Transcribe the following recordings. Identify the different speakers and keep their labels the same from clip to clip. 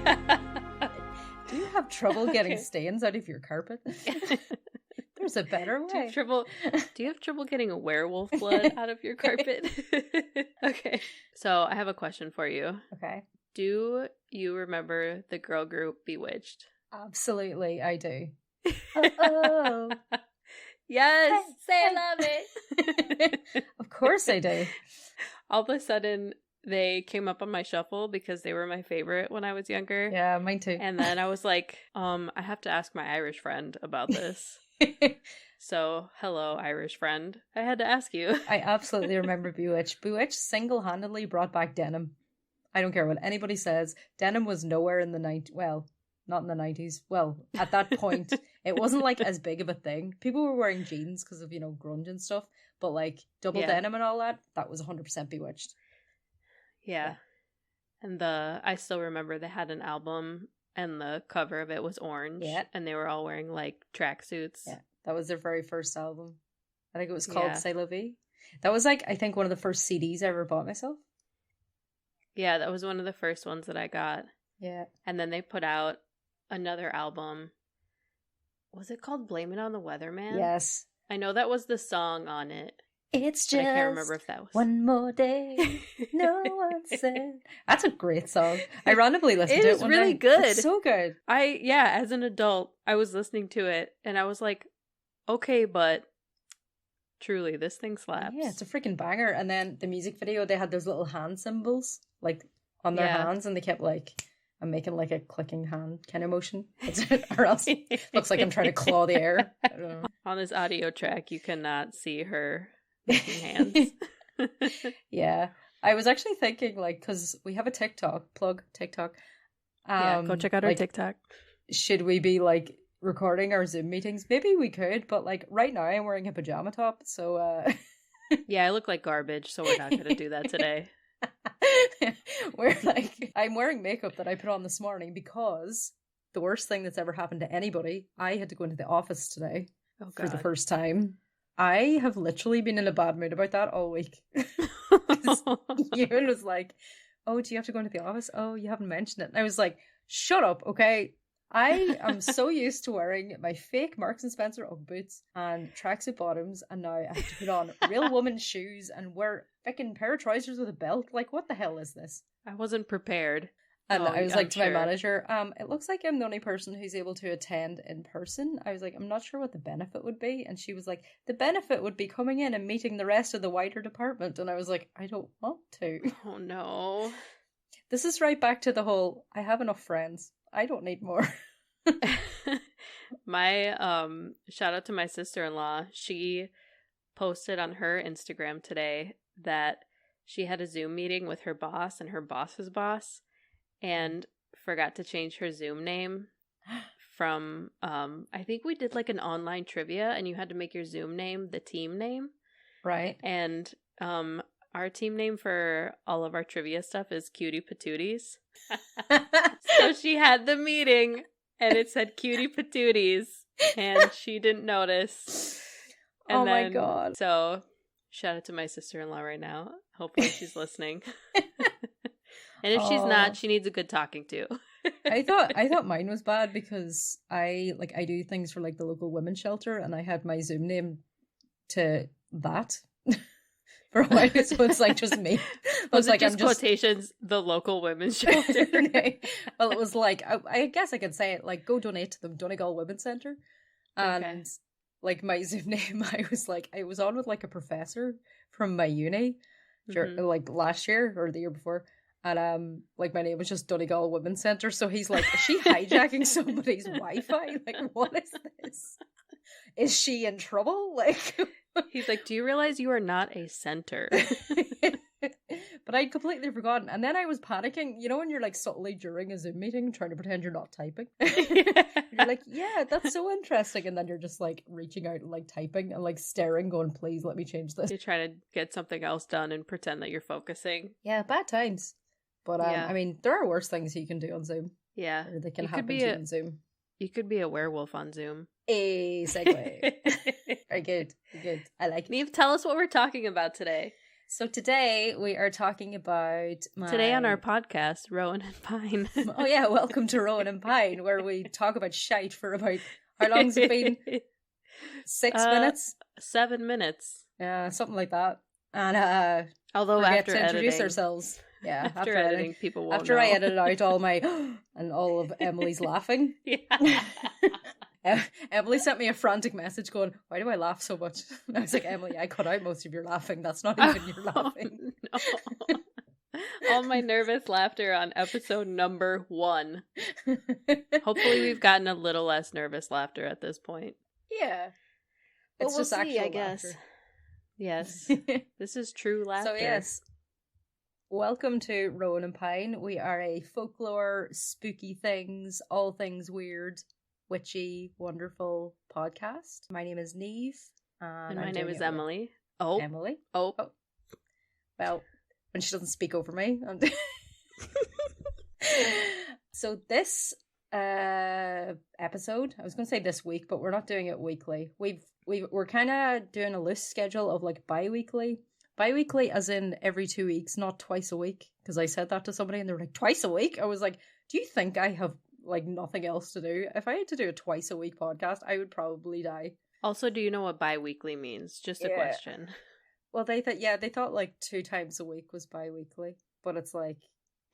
Speaker 1: Do you have trouble getting stains out of your carpet? There's a better way.
Speaker 2: Do you have trouble getting a werewolf blood out of your carpet? Okay. So I have a question for you.
Speaker 1: Okay.
Speaker 2: Do you remember the girl group Bewitched?
Speaker 1: Absolutely, I do. Oh.
Speaker 2: Yes,
Speaker 1: hey,
Speaker 2: say love it.
Speaker 1: Of course I do.
Speaker 2: All of a sudden, they came up on my shuffle because they were my favorite when I was younger.
Speaker 1: Yeah, mine too.
Speaker 2: And then I was like, I have to ask my Irish friend about this. So, hello, Irish friend. I had to ask you.
Speaker 1: I absolutely remember Bewitched. Bewitched single-handedly brought back denim. I don't care what anybody says. Denim was nowhere in the 90s. Well, not in the 90s. Well, at that point, it wasn't like as big of a thing. People were wearing jeans because of, grunge and stuff. But like double denim and all that was 100% Bewitched.
Speaker 2: Yeah. And I still remember they had an album and the cover of it was orange. Yeah. And they were all wearing like tracksuits.
Speaker 1: Yeah. That was their very first album. I think it was called C'est la Vie. That was like, I think, one of the first CDs I ever bought myself.
Speaker 2: Yeah, that was one of the first ones that I got.
Speaker 1: Yeah.
Speaker 2: And then they put out another album. Was it called Blame It on the Weatherman?
Speaker 1: Yes.
Speaker 2: I know that was the song on it.
Speaker 1: It's just
Speaker 2: I can't remember if that was
Speaker 1: one more day. No one said. That's a great song. I randomly listened to it one
Speaker 2: really
Speaker 1: day.
Speaker 2: good.
Speaker 1: It's so good.
Speaker 2: As an adult, I was listening to it and I was like, okay, but truly, this thing slaps.
Speaker 1: Yeah, it's a freaking banger. And then the music video, they had those little hand symbols like on their hands, and they kept like, I'm making like a clicking hand kind of motion, or else it looks like I'm trying to claw the air. I don't know.
Speaker 2: On this audio track, you cannot see her making hands.
Speaker 1: Yeah, I was actually thinking, like, because we have a TikTok.
Speaker 2: Go check out our TikTok.
Speaker 1: Should we be like recording our Zoom meetings? Maybe we could, but like right now I'm wearing a pajama top, so
Speaker 2: yeah, I look like garbage, so we're not gonna do that today.
Speaker 1: I'm wearing makeup that I put on this morning because the worst thing that's ever happened to anybody, I had to go into the office today for the first time. I have literally been in a bad mood about that all week. Ewan was like, oh, do you have to go into the office? Oh, you haven't mentioned it. And I was like, shut up, okay? I am so used to wearing my fake Marks and Spencer Ugg boots and tracksuit bottoms, and now I have to put on real woman's shoes and wear a freaking pair of trousers with a belt. Like, what the hell is this?
Speaker 2: I wasn't prepared.
Speaker 1: And I was like to my manager, it looks like I'm the only person who's able to attend in person. I was like, I'm not sure what the benefit would be. And she was like, the benefit would be coming in and meeting the rest of the wider department. And I was like, I don't want to.
Speaker 2: Oh, no.
Speaker 1: This is right back to the whole, I have enough friends. I don't need more.
Speaker 2: My shout out to my sister-in-law. She posted on her Instagram today that she had a Zoom meeting with her boss and her boss's boss, and forgot to change her Zoom name from I think we did like an online trivia and you had to make your Zoom name the team name.
Speaker 1: Right.
Speaker 2: And our team name for all of our trivia stuff is Cutie Patooties. So she had the meeting and it said Cutie Patooties and she didn't notice. And
Speaker 1: my God.
Speaker 2: So shout out to my sister-in-law right now. Hopefully she's listening. And if she's not, she needs a good talking to.
Speaker 1: I thought mine was bad because I do things for like the local women's shelter, and I had my Zoom name to that for a while, so it's like just me.
Speaker 2: Was it just quotations, the local women's shelter?
Speaker 1: Well, it was like, I guess I could say it, like, go donate to the Donegal Women's Centre. And like my Zoom name, I was on with like a professor from my uni, like last year or the year before. And like my name was just Donegal Women's Centre, so he's like, is she hijacking somebody's Wi-Fi? Like, what is this? Is she in trouble? Like,
Speaker 2: he's like, do you realize you are not a center?
Speaker 1: But I'd completely forgotten, and then I was panicking. You know when you're like subtly during a Zoom meeting trying to pretend you're not typing? You're like, yeah, that's so interesting, and then you're just like reaching out and like typing and like staring, going, please let me change this.
Speaker 2: You're trying to get something else done and pretend that you're focusing.
Speaker 1: Yeah, bad times. But I mean, there are worse things you can do on Zoom.
Speaker 2: Yeah.
Speaker 1: Or they can happen to you on Zoom.
Speaker 2: You could be a werewolf on Zoom.
Speaker 1: A segue. Very good. I like it.
Speaker 2: Niamh, tell us what we're talking about today.
Speaker 1: So today we are talking about
Speaker 2: Today on our podcast, Rowan and Pine.
Speaker 1: Oh yeah, welcome to Rowan and Pine, where we talk about shite for about, how long's it been? 6 minutes?
Speaker 2: 7 minutes.
Speaker 1: Yeah, something like that. And
Speaker 2: although
Speaker 1: we
Speaker 2: after
Speaker 1: get to introduce
Speaker 2: editing,
Speaker 1: ourselves. Yeah,
Speaker 2: after editing, people won't
Speaker 1: after
Speaker 2: know.
Speaker 1: I edited out all my and all of Emily's laughing.
Speaker 2: Yeah.
Speaker 1: Emily sent me a frantic message going, "Why do I laugh so much?" And I was like, "Emily, I cut out most of your laughing. That's not even your laughing."
Speaker 2: No. All my nervous laughter on episode number 1. Hopefully we've gotten a little less nervous laughter at this point.
Speaker 1: Yeah.
Speaker 2: But
Speaker 1: It's
Speaker 2: we'll
Speaker 1: just
Speaker 2: see,
Speaker 1: actual
Speaker 2: I guess.
Speaker 1: laughter.
Speaker 2: Yes. This is true laughter.
Speaker 1: So yes, welcome to Rowan and Pine. We are a folklore, spooky things, all things weird, witchy, wonderful podcast. My name is Niamh.
Speaker 2: And my name is Emily. Oh.
Speaker 1: Emily?
Speaker 2: Oh.
Speaker 1: Well, when she doesn't speak over me. So this episode, I was going to say this week, but we're not doing it weekly. We're kind of doing a loose schedule of like bi-weekly. Bi-weekly as in every 2 weeks, not twice a week. Because I said that to somebody and they were like, twice a week? I was like, do you think I have like nothing else to do? If I had to do a twice a week podcast, I would probably die.
Speaker 2: Also, do you know what bi-weekly means? Just a question.
Speaker 1: Well, they thought like 2 times a week was bi-weekly. But it's like,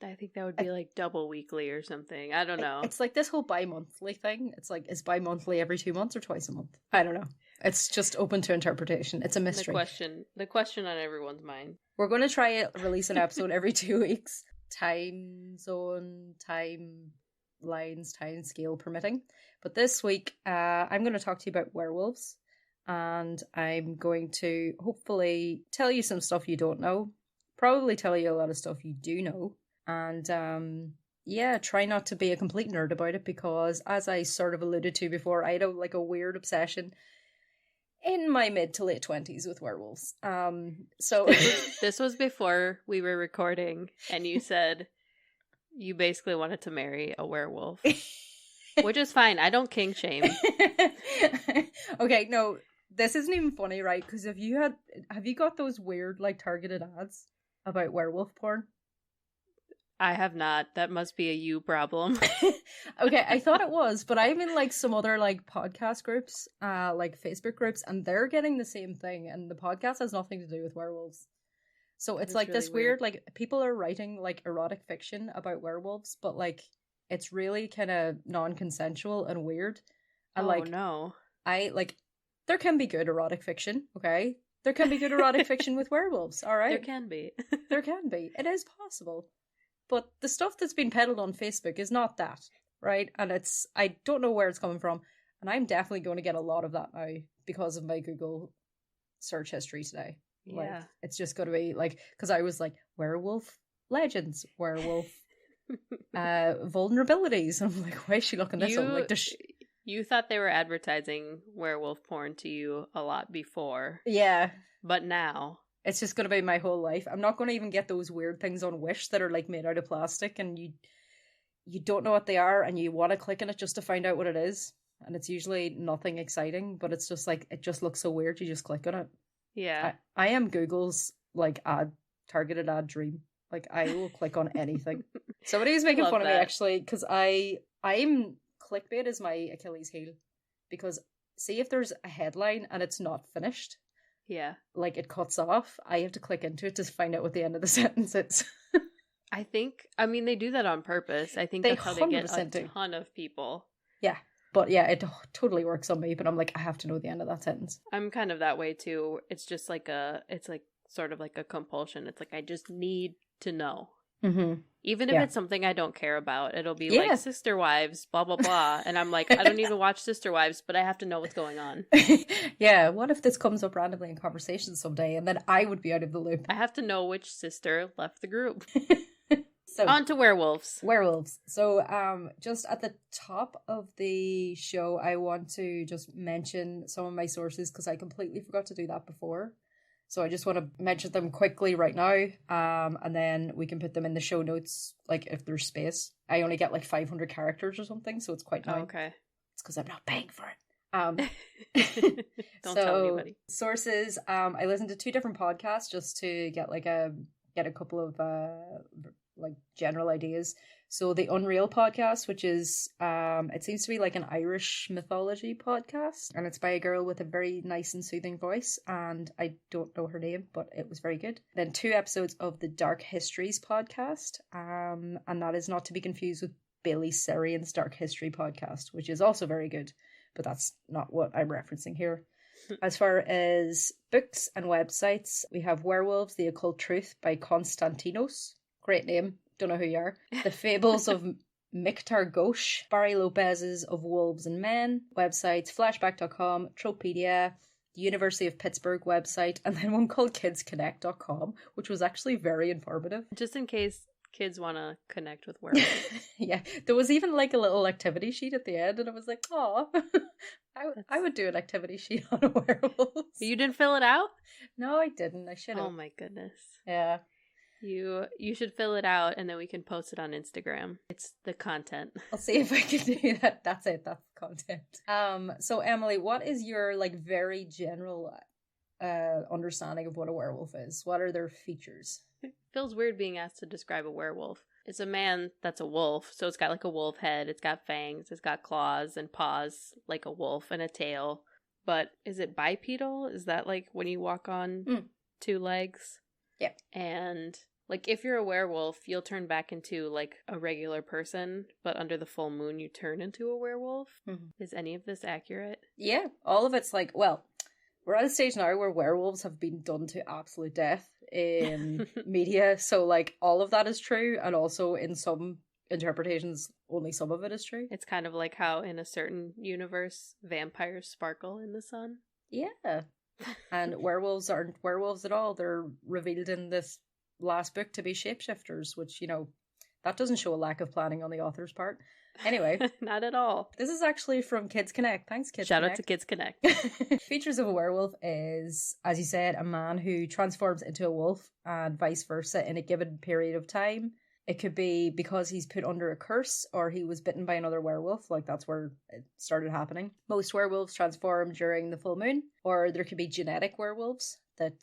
Speaker 2: I think that would be like double weekly or something. I don't know.
Speaker 1: It's like this whole bi-monthly thing. It's like, is bi-monthly every 2 months or twice a month? I don't know. It's just open to interpretation. It's a mystery.
Speaker 2: The question on everyone's mind.
Speaker 1: We're going to try to release an episode every 2 weeks. Time zone, time lines, time scale permitting. But this week, I'm going to talk to you about werewolves. And I'm going to hopefully tell you some stuff you don't know. Probably tell you a lot of stuff you do know. And try not to be a complete nerd about it, because as I sort of alluded to before, I had a weird obsession in my mid to late 20s with werewolves. So
Speaker 2: this was before we were recording, and you said you basically wanted to marry a werewolf, which is fine. I don't kink shame.
Speaker 1: Okay, no, this isn't even funny, right? Because have you got those weird like targeted ads about werewolf porn?
Speaker 2: I have not. That must be a you problem.
Speaker 1: Okay, I thought it was, but I'm in like some other like podcast groups, like Facebook groups, and they're getting the same thing, and the podcast has nothing to do with werewolves. So it's like really this weird, like people are writing like erotic fiction about werewolves, but like it's really kind of non-consensual and weird. And
Speaker 2: no.
Speaker 1: There can be good erotic fiction, okay? There can be good erotic fiction with werewolves, all right?
Speaker 2: There can be.
Speaker 1: There can be. It is possible. But the stuff that's been peddled on Facebook is not that, right? And I don't know where it's coming from. And I'm definitely going to get a lot of that now because of my Google search history today.
Speaker 2: Yeah.
Speaker 1: Like, it's just going to be like, because I was like, werewolf legends, werewolf vulnerabilities. And I'm like, why is she looking this up? Like,
Speaker 2: you thought they were advertising werewolf porn to you a lot before.
Speaker 1: Yeah.
Speaker 2: But now
Speaker 1: it's just going to be my whole life. I'm not going to even get those weird things on Wish that are like made out of plastic and you don't know what they are and you want to click on it just to find out what it is. And it's usually nothing exciting, but it's just like, it just looks so weird. You just click on it.
Speaker 2: Yeah.
Speaker 1: I am Google's like targeted ad dream. Like I will click on anything. Somebody was making fun of me actually, because I'm clickbait is my Achilles heel, because see if there's a headline and it's not finished.
Speaker 2: Yeah.
Speaker 1: Like it cuts off. I have to click into it to find out what the end of the sentence is.
Speaker 2: I mean, they do that on purpose. I think that's how they get a ton of people.
Speaker 1: Yeah. But yeah, it totally works on me. But I'm like, I have to know the end of that sentence.
Speaker 2: I'm kind of that way too. It's just like it's like sort of like a compulsion. It's like, I just need to know.
Speaker 1: Mm-hmm.
Speaker 2: Even if it's something I don't care about, it'll be like Sister Wives, blah, blah, blah. And I'm like, I don't even watch Sister Wives, but I have to know what's going on.
Speaker 1: Yeah, what if this comes up randomly in conversation someday and then I would be out of the loop?
Speaker 2: I have to know which sister left the group.
Speaker 1: So
Speaker 2: on to werewolves.
Speaker 1: Werewolves. So just at the top of the show, I want to just mention some of my sources because I completely forgot to do that before. So I just want to mention them quickly right now, and then we can put them in the show notes, like if there's space. I only get like 500 characters or something, so it's quite nice.
Speaker 2: Okay.
Speaker 1: It's because I'm not paying for it.
Speaker 2: Don't tell anybody.
Speaker 1: Sources, I listened to 2 different podcasts just to get a couple of like general ideas. So the Unreal podcast, which is it seems to be like an Irish mythology podcast, and it's by a girl with a very nice and soothing voice, and I don't know her name, but it was very good. Then 2 episodes of the Dark Histories podcast, and that is not to be confused with Bailey Sarian's Dark History podcast, which is also very good, but that's not what I'm referencing here. As far as books and websites, we have Werewolves, The Occult Truth by Konstantinos. Great name. Don't know who you are. The Fables of Mkhitar Gosh, Barry Lopez's Of Wolves and Men, websites flashback.com, Tropedia, the University of Pittsburgh website, and then one called kidsconnect.com, which was actually very informative.
Speaker 2: Just in case kids want to connect with werewolves.
Speaker 1: Yeah, there was even like a little activity sheet at the end, and I was like, oh, I would do an activity sheet on a werewolf.
Speaker 2: You didn't fill it out?
Speaker 1: No, I didn't. I should have.
Speaker 2: Oh my goodness.
Speaker 1: Yeah.
Speaker 2: You should fill it out and then we can post it on Instagram. It's the content.
Speaker 1: I'll see if I can do that. That's it. That's content. So Emily, what is your like very general understanding of what a werewolf is? What are their features?
Speaker 2: It feels weird being asked to describe a werewolf. It's a man that's a wolf, so it's got like a wolf head, it's got fangs, it's got claws and paws like a wolf and a tail. But is it bipedal? Is that like when you walk on 2 legs?
Speaker 1: Yep.
Speaker 2: And like if you're a werewolf, you'll turn back into like a regular person, but under the full moon you turn into a werewolf. Mm-hmm. Is any of this accurate?
Speaker 1: Yeah, all of it's like, well, we're at a stage now where werewolves have been done to absolute death in media, so like all of that is true, and also in some interpretations only some of it is true.
Speaker 2: It's kind of like how in a certain universe vampires sparkle in the sun.
Speaker 1: Yeah. And werewolves aren't werewolves at all. They're revealed in this last book to be shapeshifters, which, you know, that doesn't show a lack of planning on the author's part. Anyway.
Speaker 2: Not at all.
Speaker 1: This is actually from Kids Connect. Thanks, Kids
Speaker 2: Shout
Speaker 1: Connect.
Speaker 2: out to Kids Connect.
Speaker 1: Features of a werewolf is, as you said, a man who transforms into a wolf and vice versa in a given period of time. It could be because he's put under a curse or he was bitten by another werewolf. Like, that's where it started happening. Most werewolves transform during the full moon, or there could be genetic werewolves that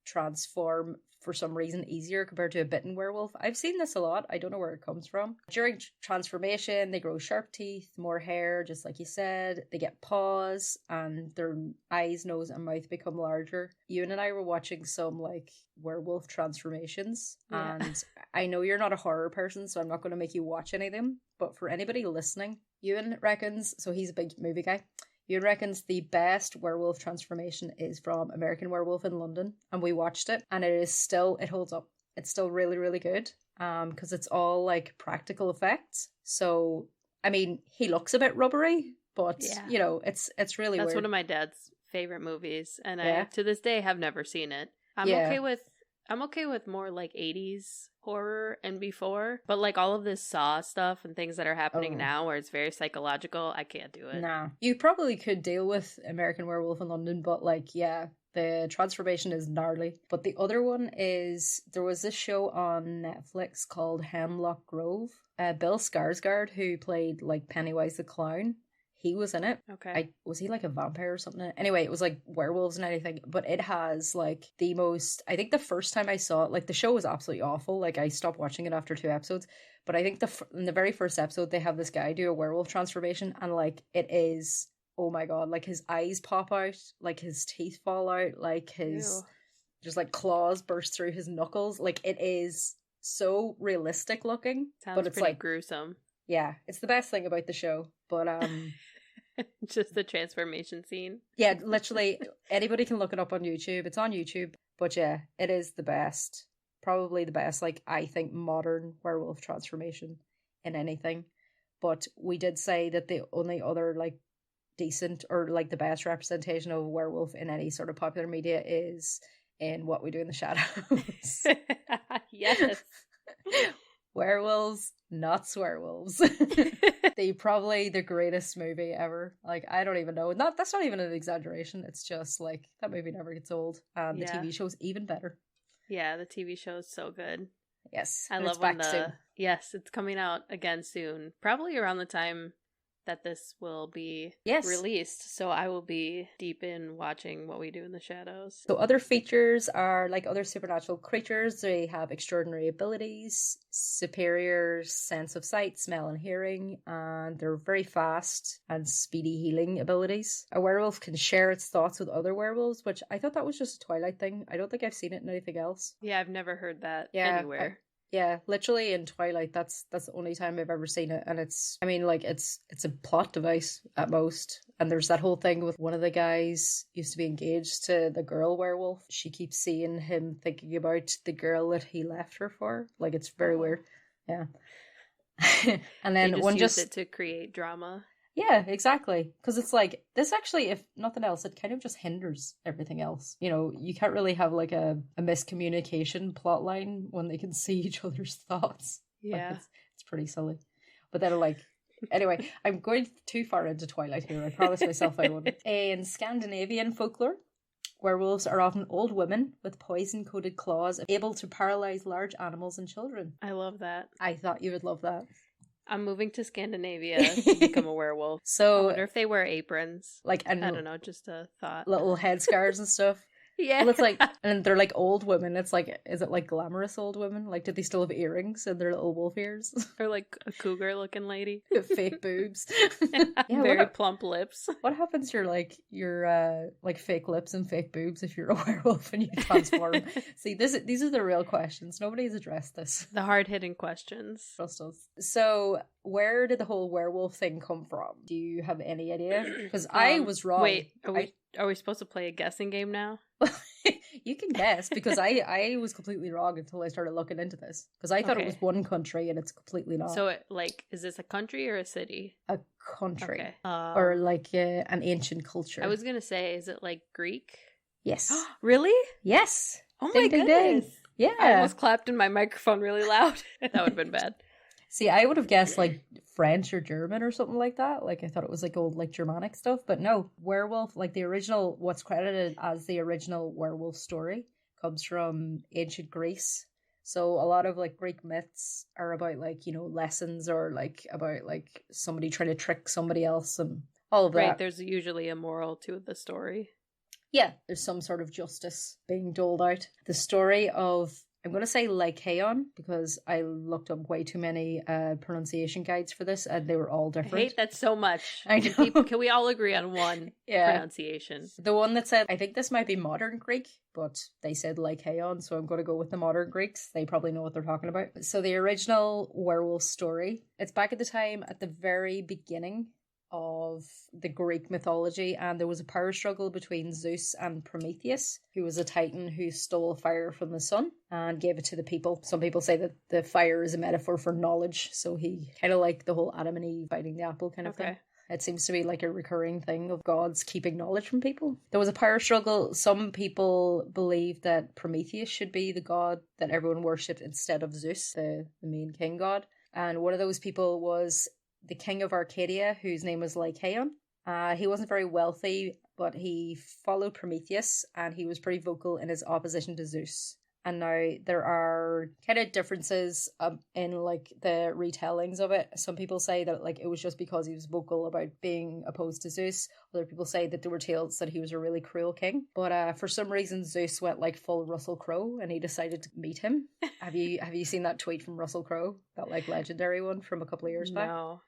Speaker 1: transform for some reason easier compared to a bitten werewolf. I've seen this a lot. I don't know where it comes from. During transformation, they grow sharp teeth, more hair, just like you said. They get paws, and their eyes, nose, and mouth become larger. Ewan and I were watching some like werewolf transformations, and I know you're not a horror person, so I'm not going to make you watch any of them. But for anybody listening, Ewan reckons, so he's a big movie guy, Ewan reckons the best werewolf transformation is from American Werewolf in London, and we watched it, and it holds up. It's still really, really good, because it's all like practical effects. So, I mean, he looks a bit rubbery, but you know, it's really
Speaker 2: That's
Speaker 1: weird.
Speaker 2: one of my dad's favorite movies, and I to this day have never seen it. I'm okay with more like 80s horror and before, but like all of this Saw stuff and things that are happening now where it's very psychological, I can't do it.
Speaker 1: Nah. You probably could deal with American Werewolf in London, but like, yeah, the transformation is gnarly. But the other one is, there was this show on Netflix called Hemlock Grove. Bill Skarsgård, who played like Pennywise the Clown, he was in it.
Speaker 2: Okay.
Speaker 1: Was he like a vampire or something? Anyway, it was like werewolves and anything, but it has like the most, I think the first time I saw it, like the show was absolutely awful. Like I stopped watching it after 2 episodes, but I think in the very first episode, they have this guy do a werewolf transformation, and like it is, oh my God, like his eyes pop out, like his teeth fall out, like his, just like claws burst through his knuckles. Like it is so realistic looking.
Speaker 2: Sounds
Speaker 1: but it's
Speaker 2: pretty
Speaker 1: like
Speaker 2: gruesome.
Speaker 1: Yeah, it's the best thing about the show. But
Speaker 2: just the transformation scene.
Speaker 1: Yeah, literally anybody can look it up on YouTube. It's on YouTube. But yeah, it is the best. Probably the best, like, I think, modern werewolf transformation in anything. But we did say that the only other like decent or like the best representation of a werewolf in any sort of popular media is in What We Do in the Shadows.
Speaker 2: Yes.
Speaker 1: Werewolves, not swearwolves. Probably the greatest movie ever. Like, I don't even know. That's not even an exaggeration. It's just like that movie never gets old. And the TV show's even better.
Speaker 2: Yeah, the TV show is so good.
Speaker 1: Yes.
Speaker 2: I love when yes, it's coming out again soon. Probably around the time that this will be
Speaker 1: Yes.
Speaker 2: released, so I will be deep in watching What We Do in the Shadows.
Speaker 1: So other features are like other supernatural creatures. They have extraordinary abilities, superior sense of sight, smell, and hearing, and they're very fast and speedy healing abilities. A werewolf can share its thoughts with other werewolves, which I thought that was just a Twilight thing. I don't think I've seen it in anything else.
Speaker 2: Yeah, I've never heard that anywhere.
Speaker 1: Yeah, literally in Twilight, that's the only time I've ever seen it, and it's a plot device at most. And there's that whole thing with one of the guys used to be engaged to the girl werewolf. She keeps seeing him thinking about the girl that he left her for. Like, it's very weird. Yeah. And then
Speaker 2: one just it to create drama.
Speaker 1: Yeah, exactly. Because it's like, this actually, if nothing else, it kind of just hinders everything else. You know, you can't really have like a miscommunication plot line when they can see each other's thoughts.
Speaker 2: Yeah.
Speaker 1: Like, it's pretty silly. But then like, anyway, I'm going too far into Twilight here. I promised myself I wouldn't. In Scandinavian folklore, werewolves are often old women with poison-coated claws able to paralyze large animals and children.
Speaker 2: I love that.
Speaker 1: I thought you would love that.
Speaker 2: I'm moving to Scandinavia to become a werewolf.
Speaker 1: So
Speaker 2: I wonder if they wear aprons.
Speaker 1: Like,
Speaker 2: I don't know, just a thought.
Speaker 1: Little headscarves and stuff.
Speaker 2: Yeah.
Speaker 1: Well, it's like, and they're like old women. It's like, is it like glamorous old women? Like, did they still have earrings in their little wolf ears?
Speaker 2: Or like a cougar looking lady.
Speaker 1: Fake boobs.
Speaker 2: Yeah, very plump lips.
Speaker 1: What happens to your like fake lips and fake boobs if you're a werewolf and you transform? See, these are the real questions. Nobody's addressed this.
Speaker 2: The hard-hitting questions.
Speaker 1: Trust us. So, where did the whole werewolf thing come from? Do you have any idea? Because I was wrong.
Speaker 2: Wait, are we supposed to play a guessing game now?
Speaker 1: You can guess, because I was completely wrong until I started looking into this. Because I thought it was one country and it's completely not.
Speaker 2: So, is this a country or a city?
Speaker 1: A country.
Speaker 2: Okay.
Speaker 1: Or like an ancient culture.
Speaker 2: I was going to say, is it like Greek?
Speaker 1: Yes.
Speaker 2: Really?
Speaker 1: Yes.
Speaker 2: Oh my goodness.
Speaker 1: Yeah.
Speaker 2: I almost clapped in my microphone really loud. That would have been bad.
Speaker 1: See, I would have guessed like French or German or something like that. Like, I thought it was like old like Germanic stuff, but no. Werewolf, like the original, what's credited as the original werewolf story comes from ancient Greece. So a lot of like Greek myths are about like, you know, lessons or like about like somebody trying to trick somebody else and all of that.
Speaker 2: Right, there's usually a moral to the story.
Speaker 1: Yeah, there's some sort of justice being doled out. The story of, I'm going to say Lycaon, because I looked up way too many pronunciation guides for this, and they were all different.
Speaker 2: I hate that so much.
Speaker 1: I know.
Speaker 2: Can we all agree on one pronunciation?
Speaker 1: The one that said, I think this might be modern Greek, but they said Lycaon, so I'm going to go with the modern Greeks. They probably know what they're talking about. So the original werewolf story, it's back at the time, at the very beginning of the Greek mythology, and there was a power struggle between Zeus and Prometheus, who was a titan who stole fire from the sun and gave it to the people. Some people say that the fire is a metaphor for knowledge, so he kind of like the whole Adam and Eve biting the apple kind of thing. It seems to be like a recurring thing of gods keeping knowledge from people. There was a power struggle. Some people believe that Prometheus should be the god that everyone worshipped instead of Zeus, the main king god. And one of those people was the king of Arcadia, whose name was Lycaon. He wasn't very wealthy, but he followed Prometheus, and he was pretty vocal in his opposition to Zeus. And now there are kind of differences in like the retellings of it. Some people say that like it was just because he was vocal about being opposed to Zeus. Other people say that there were tales that he was a really cruel king. But for some reason, Zeus went like full Russell Crowe, and he decided to meet him. Have you seen that tweet from Russell Crowe? That like legendary one from a couple of years back?
Speaker 2: No.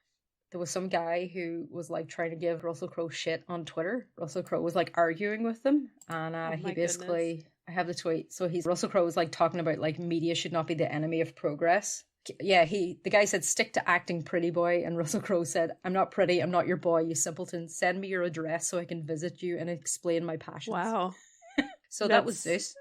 Speaker 1: There was some guy who was like trying to give Russell Crowe shit on Twitter. Russell Crowe was like arguing with them, and he basically, goodness. I have the tweet. So Russell Crowe was like talking about like media should not be the enemy of progress. Yeah, the guy said stick to acting, pretty boy, and Russell Crowe said, "I'm not pretty, I'm not your boy, you simpleton. Send me your address so I can visit you and explain my passions."
Speaker 2: Wow.
Speaker 1: So that was Zeus.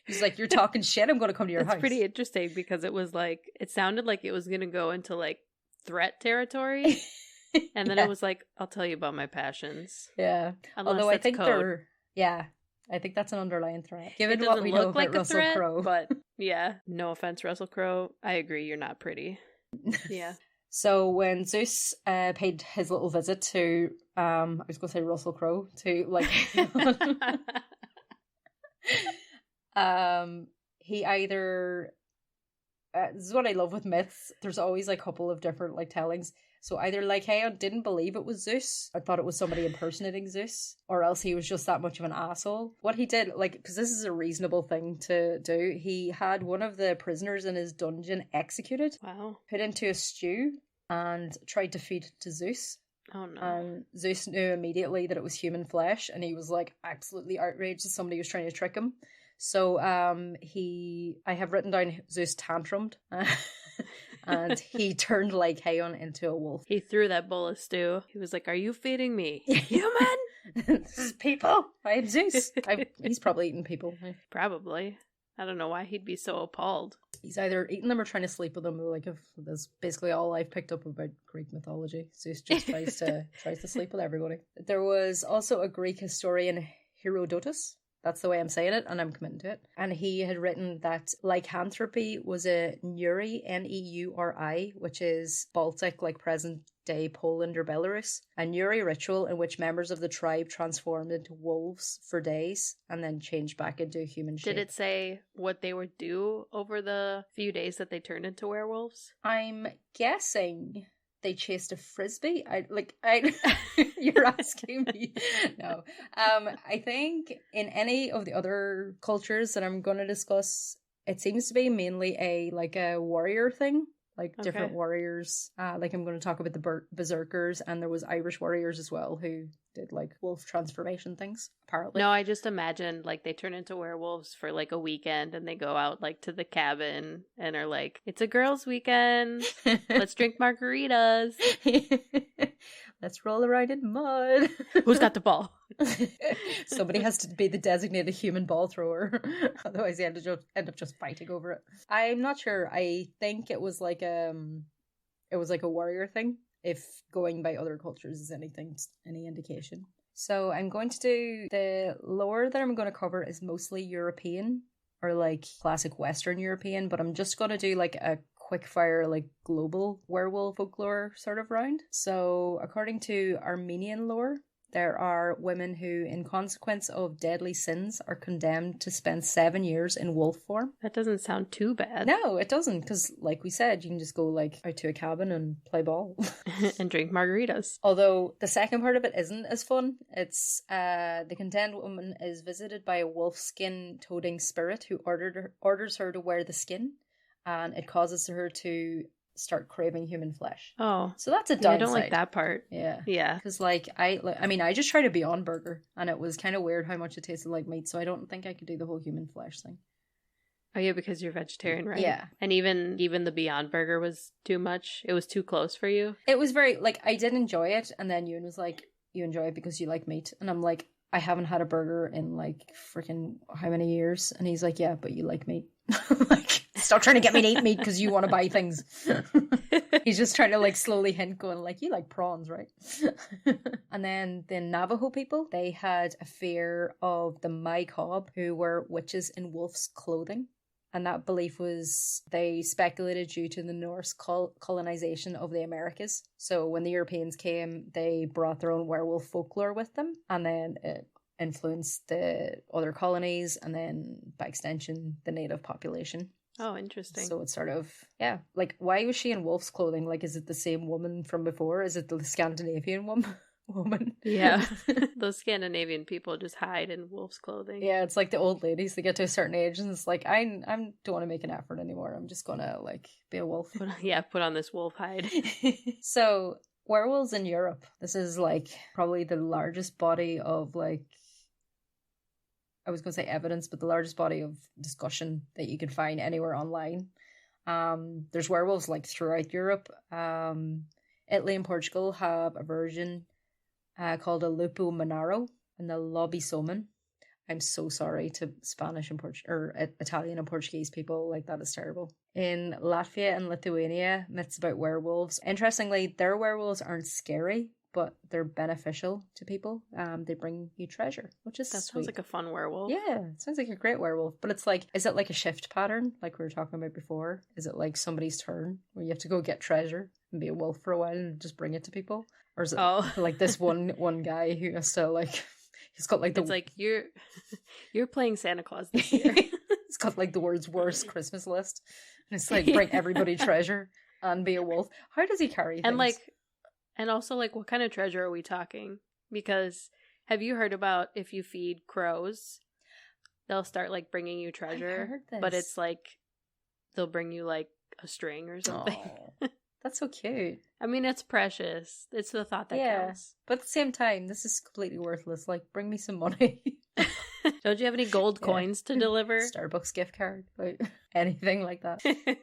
Speaker 1: He's like, "You're talking shit. I'm going to come to your house."
Speaker 2: It's pretty interesting because it sounded like it was going to go into like threat territory, and then it was like, I'll tell you about my passions.
Speaker 1: Yeah. Although I think
Speaker 2: code.
Speaker 1: I think that's an underlying threat. Given
Speaker 2: it
Speaker 1: what we know
Speaker 2: like
Speaker 1: about Russell Crowe.
Speaker 2: But yeah, no offense, Russell Crowe. I agree, you're not pretty. Yeah.
Speaker 1: So when Zeus paid his little visit to, I was going to say Russell Crowe, to like, he either, this is what I love with myths. There's always like a couple of different like tellings. So either Lycaon didn't believe it was Zeus, or thought it was somebody impersonating Zeus, or else he was just that much of an asshole. What he did, like, because this is a reasonable thing to do, he had one of the prisoners in his dungeon executed, put into a stew, and tried to feed it to Zeus.
Speaker 2: Oh no.
Speaker 1: And Zeus knew immediately that it was human flesh, and he was like absolutely outraged that somebody was trying to trick him. So I have written down Zeus tantrumed. And he turned Lycaon into a wolf.
Speaker 2: He threw that bowl of stew. He was like, "Are you feeding me, human?"
Speaker 1: This is people. I am Zeus. He's probably eating people.
Speaker 2: Probably. I don't know why he'd be so appalled.
Speaker 1: He's either eating them or trying to sleep with them. Like, if that's basically all I've picked up about Greek mythology. Zeus just tries to sleep with everybody. There was also a Greek historian, Herodotus. That's the way I'm saying it, and I'm committing to it. And he had written that lycanthropy was a Neuri, Neuri, which is Baltic, like present-day Poland or Belarus, a Neuri ritual in which members of the tribe transformed into wolves for days and then changed back into human shape.
Speaker 2: Did it say what they would do over the few days that they turned into werewolves?
Speaker 1: I'm guessing they chased a frisbee. You're asking me. No. I think in any of the other cultures that I'm going to discuss, it seems to be mainly a warrior thing. Like different warriors. Like I'm going to talk about the berserkers, and there was Irish warriors as well who did like wolf transformation things, apparently.
Speaker 2: No, I just imagined like they turn into werewolves for like a weekend, and they go out like to the cabin and are like, "It's a girls' weekend. Let's drink margaritas.
Speaker 1: Let's roll around in mud.
Speaker 2: Who's got the ball?"
Speaker 1: Somebody has to be the designated human ball thrower. Otherwise they end up just fighting over it. I'm not sure. I think it was like a warrior thing, if going by other cultures is any indication. So I'm going to do the lore that I'm going to cover is mostly European, or like classic Western European, but I'm just going to do like a quickfire, like global werewolf folklore sort of round. So according to Armenian lore, there are women who, in consequence of deadly sins, are condemned to spend 7 years in wolf form.
Speaker 2: That doesn't sound too bad.
Speaker 1: No, it doesn't, because like we said, you can just go like out to a cabin and play ball.
Speaker 2: And drink margaritas.
Speaker 1: Although the second part of it isn't as fun. It's the condemned woman is visited by a wolf skin toting spirit who orders her to wear the skin, and it causes her to start craving human flesh.
Speaker 2: Oh.
Speaker 1: So that's a downside.
Speaker 2: I don't like that part.
Speaker 1: Yeah.
Speaker 2: Yeah.
Speaker 1: Because I just tried a Beyond Burger, and it was kind of weird how much it tasted like meat, so I don't think I could do the whole human flesh thing.
Speaker 2: Oh yeah, because you're vegetarian, right?
Speaker 1: Yeah.
Speaker 2: And even the Beyond Burger was too much? It was too close for you?
Speaker 1: It was very, like, I did enjoy it, and then Ewan was like, you enjoy it because you like meat. And I'm like, I haven't had a burger in like freaking how many years? And he's like, yeah, but you like meat. Like, stop trying to get me to eat meat because you want to buy things. He's just trying to like slowly hint, going like, you like prawns, right? And then the Navajo people, they had a fear of the Maikob, who were witches in wolf's clothing. And that belief was, they speculated, due to the Norse colonization of the Americas. So when the Europeans came, they brought their own werewolf folklore with them. And then it influenced the other colonies, and then by extension, the native population.
Speaker 2: Oh, interesting.
Speaker 1: So it's sort of, yeah. Like, why was she in wolf's clothing? Like, is it the same woman from before? Is it the Scandinavian woman?
Speaker 2: Yeah. Those Scandinavian people just hide in wolf's clothing.
Speaker 1: Yeah, it's like the old ladies. They get to a certain age and it's like, I don't want to make an effort anymore. I'm just gonna like be a wolf.
Speaker 2: Put on this wolf hide.
Speaker 1: So werewolves in Europe, this is like probably the largest body of like, I was gonna say evidence, but the largest body of discussion that you can find anywhere online. There's werewolves like throughout Europe. Italy and Portugal have a version called a Lupo Monaro and the Lobisomon. I'm so sorry to Spanish and Italian and Portuguese people. Like, that is terrible. In Latvia and Lithuania, myths about werewolves. Interestingly, their werewolves aren't scary, but they're beneficial to people. They bring you treasure, which is
Speaker 2: that
Speaker 1: sweet.
Speaker 2: Sounds like a fun werewolf.
Speaker 1: Yeah, it sounds like a great werewolf. But it's like, is it like a shift pattern like we were talking about before? Is it like somebody's turn where you have to go get treasure and be a wolf for a while and just bring it to people? Or is it like this one guy who has to like, he's got like the...
Speaker 2: It's like, you're playing Santa Claus this year.
Speaker 1: He's got like the world's worst Christmas list. And it's like, bring everybody treasure and be a wolf. How does he carry things?
Speaker 2: And like, And also, like, what kind of treasure are we talking? Because have you heard about if you feed crows, they'll start, like, bringing you treasure?
Speaker 1: I've heard this.
Speaker 2: But it's like, they'll bring you, like, a string or something.
Speaker 1: Oh, that's so cute.
Speaker 2: I mean, it's precious. It's the thought that counts.
Speaker 1: But at the same time, this is completely worthless. Like, bring me some money.
Speaker 2: Don't you have any gold coins to deliver?
Speaker 1: Starbucks gift card, like anything like that. It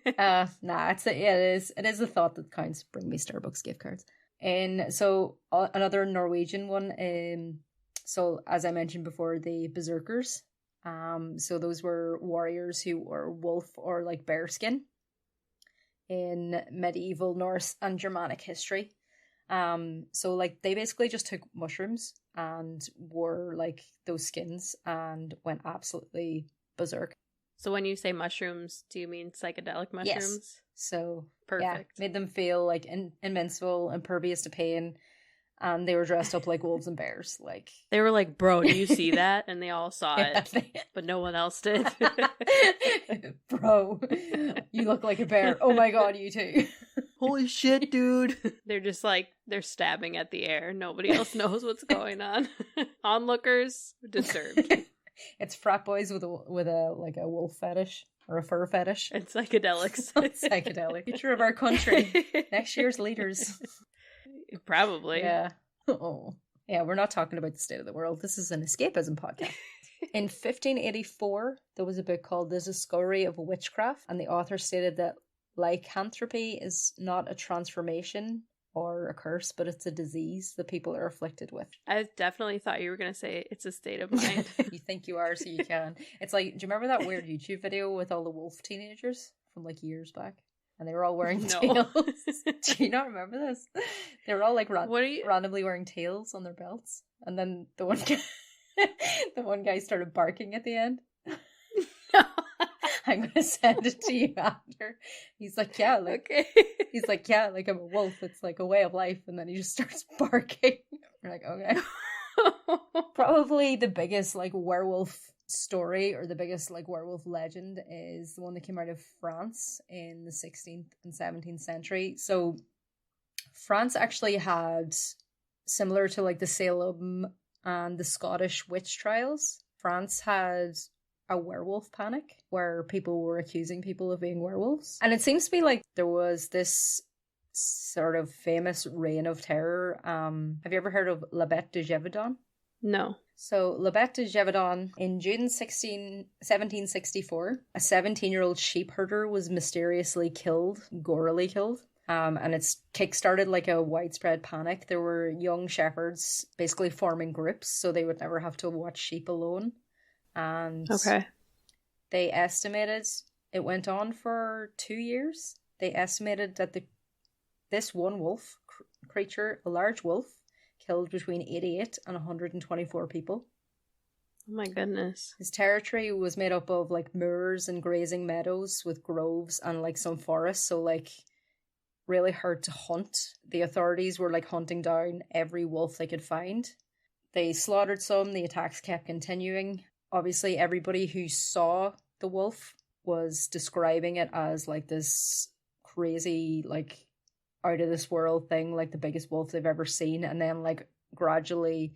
Speaker 1: is the thought that counts. Bring me Starbucks gift cards. And so another Norwegian one. So as I mentioned before, the berserkers. So those were warriors who were wolf or like bear skin in medieval Norse and Germanic history. So like they basically just took mushrooms and wore like those skins and went absolutely berserk.
Speaker 2: So when you say mushrooms, do you mean psychedelic mushrooms?
Speaker 1: Yes. So
Speaker 2: perfect.
Speaker 1: Made them feel like invincible, impervious to pain, and they were dressed up like wolves and bears. Like
Speaker 2: they were like, "Bro, do you see that?" And they all saw it, but no one else did.
Speaker 1: Bro, you look like a bear. Oh my god, you too.
Speaker 2: Holy shit, dude. They're just like, they're stabbing at the air. Nobody else knows what's going on. Onlookers disturbed.
Speaker 1: It's frat boys with a like a wolf fetish or a fur fetish.
Speaker 2: And psychedelics.
Speaker 1: Psychedelic. Future of our country. Next year's leaders.
Speaker 2: Probably.
Speaker 1: Yeah. Oh. Yeah, we're not talking about the state of the world. This is an escapism podcast. In 1584, there was a book called The Discovery of Witchcraft, and the author stated that lycanthropy is not a transformation or a curse, but it's a disease that people are afflicted with.
Speaker 2: I definitely thought you were going to say it's a state of mind.
Speaker 1: You think you are, so you can. It's like, do you remember that weird YouTube video with all the wolf teenagers from like years back? And they were all wearing tails. Do you not remember this? They were all like randomly wearing tails on their belts. And then the one guy started barking at the end. I'm gonna send it to you after. He's like, yeah, like
Speaker 2: okay.
Speaker 1: He's like, yeah, like I'm a wolf. It's like a way of life. And then he just starts barking. We're like, okay. Probably the biggest like werewolf story or the biggest like werewolf legend is the one that came out of France in the 16th and 17th century. So France actually had, similar to like the Salem and the Scottish witch trials, France had a werewolf panic where people were accusing people of being werewolves. And it seems to be like there was this sort of famous reign of terror. Have you ever heard of La Bête de Gévaudan?
Speaker 2: No.
Speaker 1: So La Bête de Gévaudan, in June 1764, a 17-year-old sheep herder was mysteriously killed, gorily killed. And it's kickstarted like a widespread panic. There were young shepherds basically forming groups so they would never have to watch sheep alone. And they estimated it went on for 2 years. They estimated that this one wolf creature, a large wolf, killed between 88 and 124 people.
Speaker 2: Oh my goodness.
Speaker 1: His territory was made up of like moors and grazing meadows with groves and like some forests, so like really hard to hunt. The authorities were like hunting down every wolf they could find. They slaughtered some, the attacks kept continuing. Obviously, everybody who saw the wolf was describing it as like this crazy, like out of this world thing, like the biggest wolf they've ever seen. And then like gradually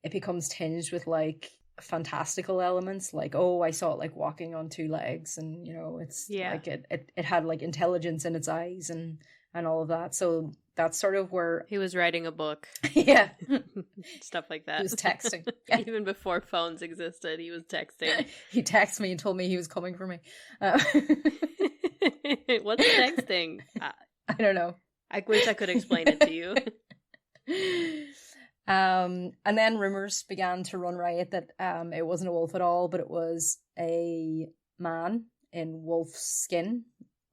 Speaker 1: it becomes tinged with like fantastical elements, like, oh, I saw it like walking on two legs, and you know, it's like it had like intelligence in its eyes and all of that. So that's sort of where
Speaker 2: he was writing a book.
Speaker 1: Yeah.
Speaker 2: Stuff like that.
Speaker 1: He was texting.
Speaker 2: Yeah. Even before phones existed, he was texting.
Speaker 1: He texted me and told me he was coming for me.
Speaker 2: What's texting?
Speaker 1: I don't know.
Speaker 2: I wish I could explain it to you.
Speaker 1: And then rumors began to run riot that it wasn't a wolf at all, but it was a man in wolf skin,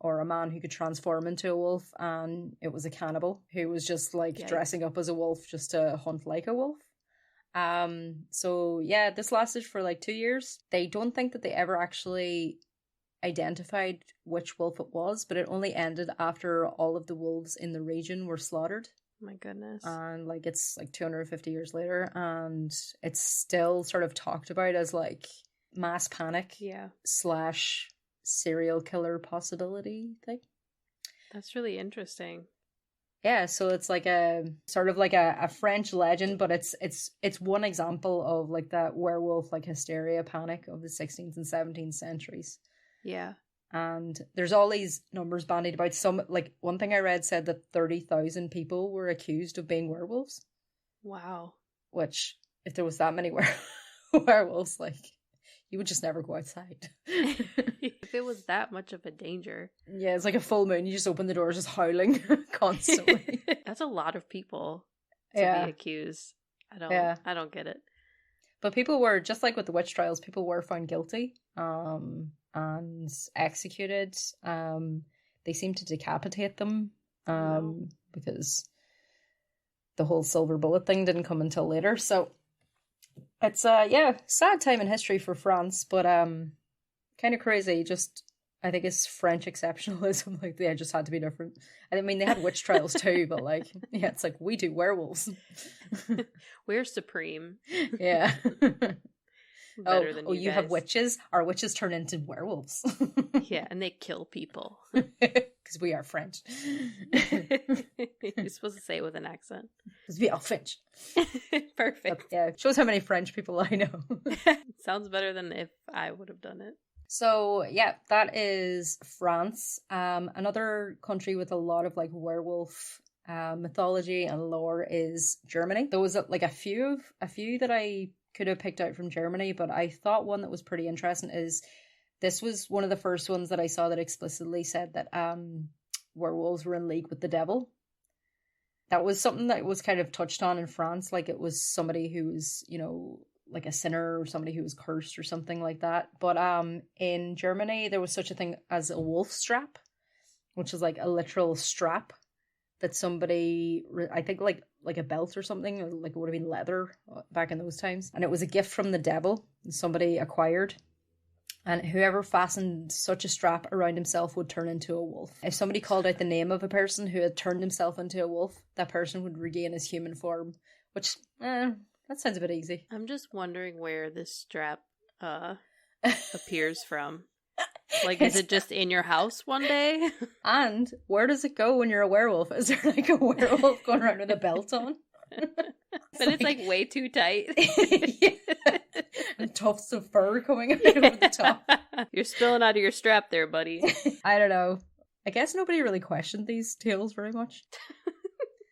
Speaker 1: or a man who could transform into a wolf, and it was a cannibal who was just like dressing up as a wolf just to hunt like a wolf. So yeah, this lasted for like 2 years. They don't think that they ever actually identified which wolf it was, but it only ended after all of the wolves in the region were slaughtered.
Speaker 2: My goodness.
Speaker 1: And like it's like 250 years later, and it's still sort of talked about as like mass panic / serial killer possibility thing.
Speaker 2: That's really interesting.
Speaker 1: Yeah, so it's like a sort of like a French legend, but it's one example of like that werewolf like hysteria panic of the 16th and 17th centuries.
Speaker 2: Yeah.
Speaker 1: And there's all these numbers bandied about. Some, like one thing I read said that 30,000 people were accused of being werewolves.
Speaker 2: Wow.
Speaker 1: Which, if there was that many werewolves, like, you would just never go outside.
Speaker 2: If it was that much of a danger.
Speaker 1: Yeah, it's like a full moon. You just open the doors, just howling constantly.
Speaker 2: That's a lot of people to be accused. I don't get it.
Speaker 1: But people were, just like with the witch trials, people were found guilty and executed. They seemed to decapitate them because the whole silver bullet thing didn't come until later. So it's sad time in history for France, but kind of crazy. Just, I think it's French exceptionalism. Like, they just had to be different. I mean, they had witch trials too, but like, yeah, it's like, we do werewolves.
Speaker 2: We're supreme.
Speaker 1: Yeah.
Speaker 2: Better than you
Speaker 1: you
Speaker 2: guys.
Speaker 1: Have witches? Our witches turn into werewolves.
Speaker 2: Yeah, and they kill people.
Speaker 1: Because we are French.
Speaker 2: You're supposed to say it with an accent.
Speaker 1: Because we are French.
Speaker 2: Perfect.
Speaker 1: Yeah, it shows how many French people I know.
Speaker 2: Sounds better than if I would have done it.
Speaker 1: So, yeah, that is France. Another country with a lot of, like, werewolf mythology and lore is Germany. There was, like, a few that I could have picked out from Germany, but I thought one that was pretty interesting is, this was one of the first ones that I saw that explicitly said that werewolves were in league with the devil. That was something that was kind of touched on in France, like it was somebody who was, you know, like a sinner or somebody who was cursed or something like that. But in Germany, there was such a thing as a wolf strap, which is like a literal strap that somebody, I think like a belt or something, or like it would have been leather back in those times. And it was a gift from the devil somebody acquired. And whoever fastened such a strap around himself would turn into a wolf. If somebody called out the name of a person who had turned himself into a wolf, that person would regain his human form, which, that sounds a bit easy.
Speaker 2: I'm just wondering where this strap appears from. Like, is it just in your house one day? And
Speaker 1: where does it go when you're a werewolf? Is there like a werewolf going around with a belt on?
Speaker 2: But it's like way too tight.
Speaker 1: Yeah. And tufts of fur coming out over the top.
Speaker 2: You're spilling out of your strap there, buddy.
Speaker 1: I don't know. I guess nobody really questioned these tales very much.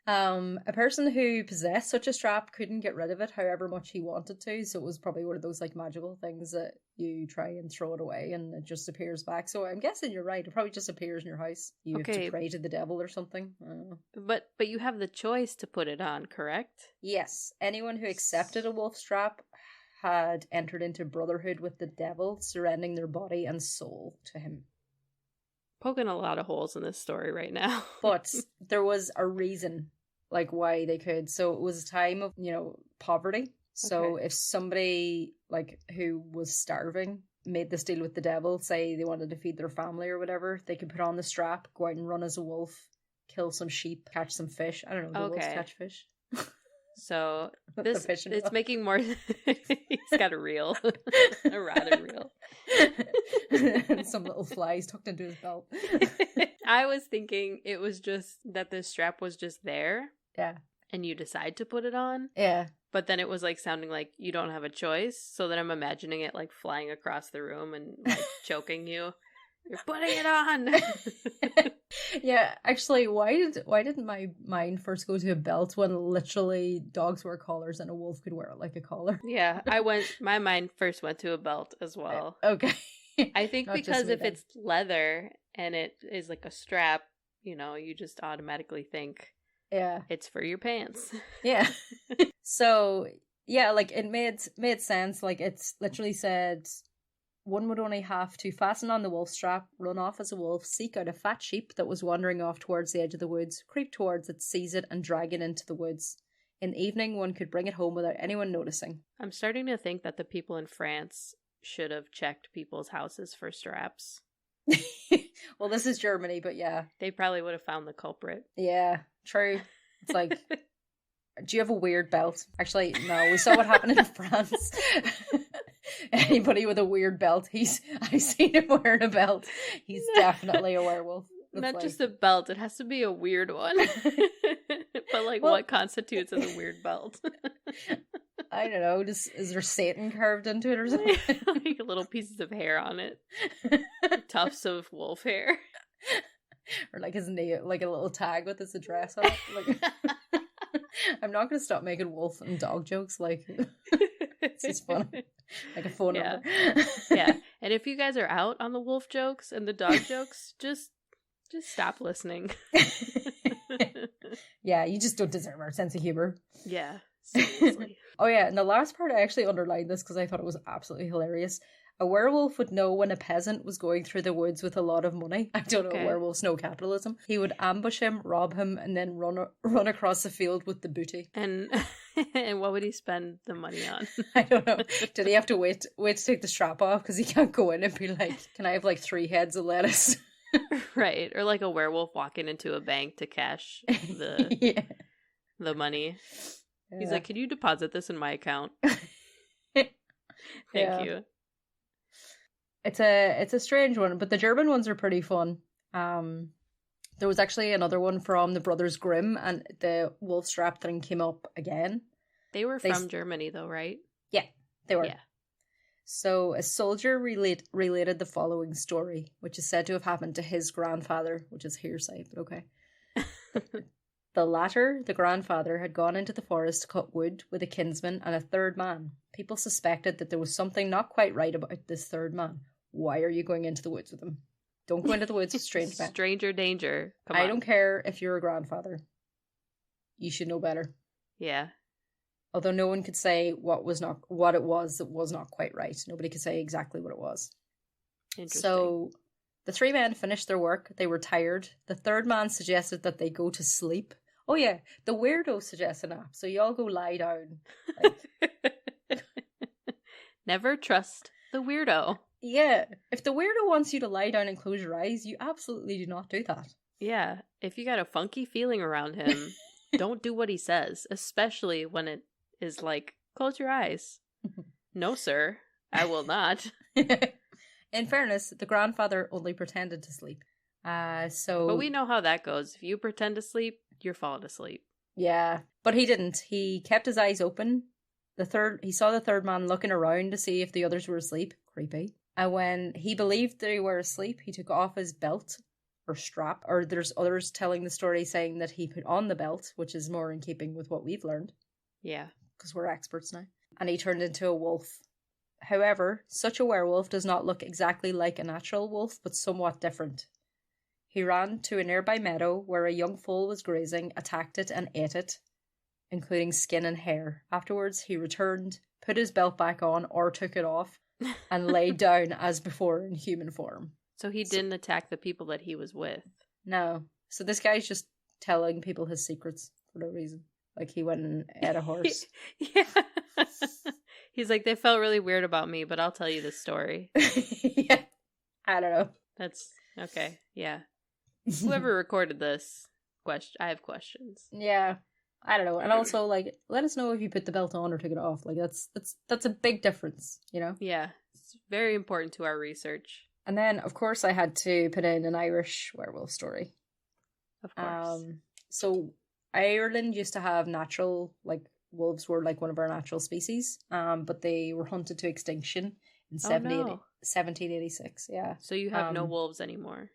Speaker 1: A person who possessed such a strap couldn't get rid of it however much he wanted to, so it was probably one of those like magical things that you try and throw it away and it just appears back. So I'm guessing you're right, it probably just appears in your house. You have to pray to the devil or something.
Speaker 2: But you have the choice to put it on, correct?
Speaker 1: Yes, anyone who accepted a wolf strap had entered into brotherhood with the devil, surrendering their body and soul to him.
Speaker 2: Poking a lot of holes in this story right now.
Speaker 1: But there was a reason like why they could. So it was a time of, you know, poverty. So if somebody like who was starving made this deal with the devil, say they wanted to feed their family or whatever, they could put on the strap, go out and run as a wolf, kill some sheep, catch some fish. I don't know, do wolves catch fish?
Speaker 2: So this it's making more. He's got a reel, a rod and reel,
Speaker 1: and some little flies tucked into his belt.
Speaker 2: I was thinking it was just that the strap was just there.
Speaker 1: Yeah. And
Speaker 2: you decide to put it on.
Speaker 1: Yeah.
Speaker 2: But then it was like sounding like you don't have a choice. So then I'm imagining it like flying across the room and like choking you. You're putting it on.
Speaker 1: Yeah, actually, why didn't my mind first go to a belt when literally dogs wear collars and a wolf could wear it like a collar?
Speaker 2: Yeah, my mind first went to a belt as well.
Speaker 1: Okay.
Speaker 2: I think because if it's leather and it is like a strap, you know, you just automatically think,
Speaker 1: yeah,
Speaker 2: it's for your pants.
Speaker 1: Yeah. So, yeah, like it made sense. Like it's literally said one would only have to fasten on the wolf strap, run off as a wolf, seek out a fat sheep that was wandering off towards the edge of the woods, creep towards it, seize it, and drag it into the woods. In the evening, one could bring it home without anyone noticing.
Speaker 2: I'm starting to think that the people in France should have checked people's houses for straps.
Speaker 1: Well, this is Germany, but yeah.
Speaker 2: They probably would have found the culprit.
Speaker 1: Yeah, true. It's like, do you have a weird belt? Actually, no, we saw what happened in France. Anybody with a weird belt, I've seen him wearing a belt. He's definitely a werewolf.
Speaker 2: Not
Speaker 1: like...
Speaker 2: just a belt, it has to be a weird one. But like, what constitutes as a weird belt?
Speaker 1: I don't know. Is there Satan carved into it or something?
Speaker 2: Like little pieces of hair on it, tufts of wolf hair,
Speaker 1: or like his name, like a little tag with his address on it. Like, I'm not going to stop making wolf and dog jokes. Like, it's just fun. Like a phone number.
Speaker 2: Yeah. And if you guys are out on the wolf jokes and the dog jokes, just stop listening.
Speaker 1: Yeah, you just don't deserve our sense of humor.
Speaker 2: Yeah, seriously.
Speaker 1: Oh yeah, and the last part, I actually underlined this because I thought it was absolutely hilarious. A werewolf would know when a peasant was going through the woods with a lot of money. I don't know, werewolves know capitalism. He would ambush him, rob him, and then run across the field with the booty.
Speaker 2: And what would he spend the money on?
Speaker 1: I don't know. Did he have to wait to take the strap off because he can't go in and be like, "Can I have like 3 heads of lettuce?"
Speaker 2: Right, or like a werewolf walking into a bank to cash the money. Yeah. He's like, "Can you deposit this in my account?" Thank you.
Speaker 1: It's a strange one, but the German ones are pretty fun. There was actually another one from the Brothers Grimm, and the wolf strap thing came up again.
Speaker 2: They were from Germany, though, right?
Speaker 1: Yeah, they were.
Speaker 2: Yeah.
Speaker 1: So a soldier related the following story, which is said to have happened to his grandfather, which is hearsay, but okay. The latter, the grandfather, had gone into the forest to cut wood with a kinsman and a third man. People suspected that there was something not quite right about this third man. Why are you going into the woods with him? Don't go into the woods with strange men.
Speaker 2: Stranger danger.
Speaker 1: I don't care if you're a grandfather. You should know better.
Speaker 2: Yeah.
Speaker 1: Although no one could say what it was that was not quite right. Nobody could say exactly what it was.
Speaker 2: Interesting.
Speaker 1: So the 3 men finished their work. They were tired. The third man suggested that they go to sleep. Oh yeah, the weirdo suggests a nap. So y'all go lie down. Like...
Speaker 2: Never trust the weirdo.
Speaker 1: Yeah. If the weirdo wants you to lie down and close your eyes, you absolutely do not do that.
Speaker 2: Yeah. If you got a funky feeling around him, don't do what he says, especially when it is like, close your eyes. No, sir, I will not.
Speaker 1: In fairness, the grandfather only pretended to sleep.
Speaker 2: But we know how that goes. If you pretend to sleep, you're falling asleep.
Speaker 1: Yeah, but he didn't. He kept his eyes open. He saw the third man looking around to see if the others were asleep. Creepy. And when he believed they were asleep, he took off his belt or strap. Or there's others telling the story saying that he put on the belt, which is more in keeping with what we've learned.
Speaker 2: Yeah.
Speaker 1: Because we're experts now. And he turned into a wolf. However, such a werewolf does not look exactly like a natural wolf, but somewhat different. He ran to a nearby meadow where a young foal was grazing, attacked it, and ate it, including skin and hair. Afterwards, he returned, put his belt back on, or took it off, and lay down as before in human form.
Speaker 2: So he didn't attack the people that he was with?
Speaker 1: No. So this guy's just telling people his secrets for no reason. Like he went and ate a horse.
Speaker 2: Yeah. He's like, they felt really weird about me, but I'll tell you this story.
Speaker 1: Yeah. I don't know.
Speaker 2: That's okay. Yeah. Whoever recorded this, I have questions.
Speaker 1: Yeah. I don't know. And also, like, let us know if you put the belt on or took it off. Like, that's a big difference, you know?
Speaker 2: Yeah. It's very important to our research.
Speaker 1: And then, of course, I had to put in an Irish werewolf story.
Speaker 2: Of course.
Speaker 1: So Ireland used to have natural, like, wolves were like one of our natural species, but they were hunted to extinction in 1786. Yeah.
Speaker 2: So you have no wolves anymore?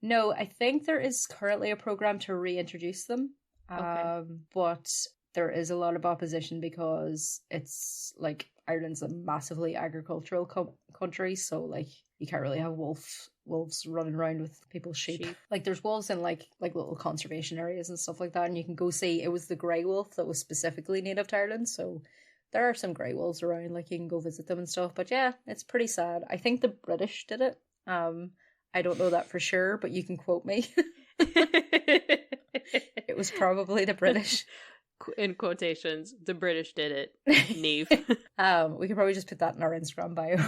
Speaker 1: No, I think there is currently a program to reintroduce them.
Speaker 2: Okay.
Speaker 1: But there is a lot of opposition because it's like Ireland's a massively agricultural country, so like you can't really have wolves running around with people's sheep. Like there's wolves in like little conservation areas and stuff like that, and you can go see. It was the grey wolf that was specifically native to Ireland, so there are some grey wolves around. Like you can go visit them and stuff. But yeah, it's pretty sad. I think the British did it. I don't know that for sure, but you can quote me. It was probably the British.
Speaker 2: In quotations, the British did it. Niamh.
Speaker 1: We could probably just put that in our Instagram bio.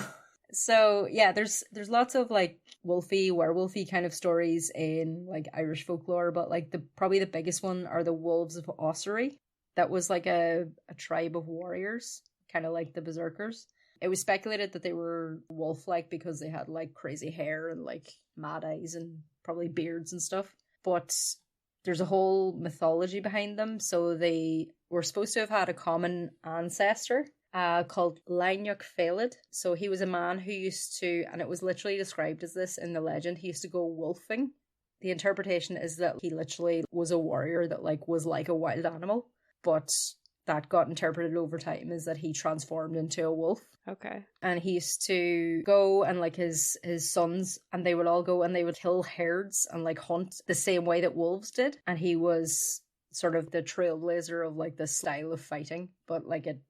Speaker 1: So yeah, there's lots of like werewolfy kind of stories in like Irish folklore, but like probably the biggest one are the Wolves of Ossory. That was like a tribe of warriors, kind of like the Berserkers. It was speculated that they were wolf-like because they had like crazy hair and like mad eyes and probably beards and stuff. But there's a whole mythology behind them. So they were supposed to have had a common ancestor called Laments. So he was a man who used to, and it was literally described as this in the legend, he used to go wolfing. The interpretation is that he literally was a warrior that like was like a wild animal, but that got interpreted over time is that he transformed into a wolf.
Speaker 2: Okay.
Speaker 1: And he used to go and like his sons, and they would all go and they would kill herds and like hunt the same way that wolves did. And he was sort of the trailblazer of like this style of fighting. But like it,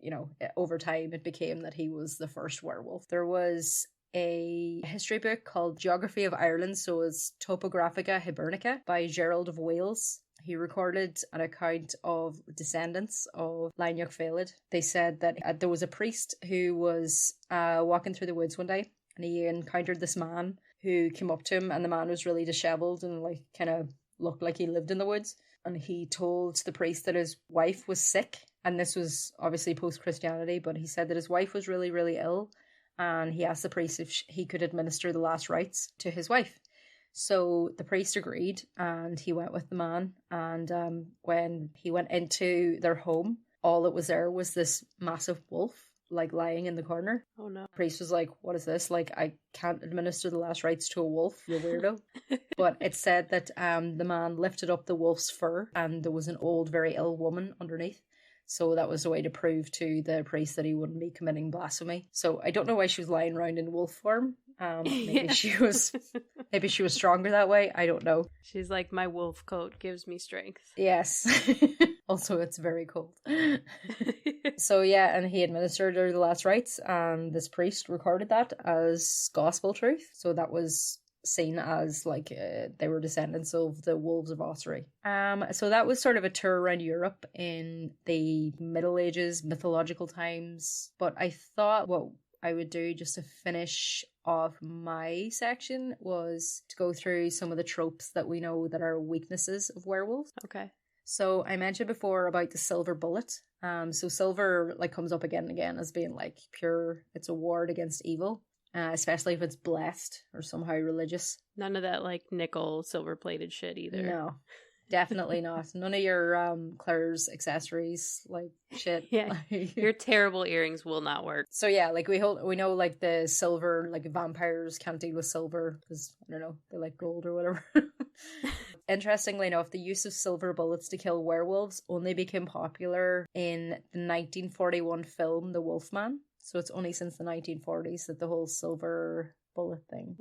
Speaker 1: over time it became that he was the first werewolf. There was a history book called Geography of Ireland, so it's Topographica Hibernica by Gerald of Wales. He recorded an account of descendants of Laments. They said that there was a priest who was walking through the woods one day, and he encountered this man who came up to him, and the man was really disheveled and like kind of looked like he lived in the woods. And he told the priest that his wife was sick, and this was obviously post-Christianity, but he said that his wife was really, really ill, and he asked the priest if he could administer the last rites to his wife. So the priest agreed, and he went with the man. And when he went into their home, all that was there was this massive wolf, like lying in the corner.
Speaker 2: Oh no.
Speaker 1: The priest was like, what is this? Like, I can't administer the last rites to a wolf, you weirdo. But it said that the man lifted up the wolf's fur, and there was an old, very ill woman underneath. So that was a way to prove to the priest that he wouldn't be committing blasphemy. So I don't know why she was lying around in wolf form. Maybe she was stronger that way. I don't know.
Speaker 2: She's like, my wolf coat gives me strength.
Speaker 1: Yes. Also, it's very cold. So yeah, and he administered her the last rites, and this priest recorded that as gospel truth. So that was seen as like they were descendants of the wolves of Ossory. So that was sort of a tour around Europe in the Middle Ages, mythological times. But I thought what I would do just to finish off my section was to go through some of the tropes that we know that are weaknesses of werewolves.
Speaker 2: Okay.
Speaker 1: So I mentioned before about the silver bullet. So silver like comes up again and again as being like pure, it's a ward against evil. Especially if it's blessed or somehow religious.
Speaker 2: None of that like nickel silver plated shit either.
Speaker 1: No, definitely not. None of your Claire's accessories like shit.
Speaker 2: Yeah, your terrible earrings will not work.
Speaker 1: So yeah, like we know like the silver, like vampires can't deal with silver because I don't know, they like gold or whatever. Interestingly enough, the use of silver bullets to kill werewolves only became popular in the 1941 film The Wolfman. So it's only since the 1940s that the whole silver bullet thing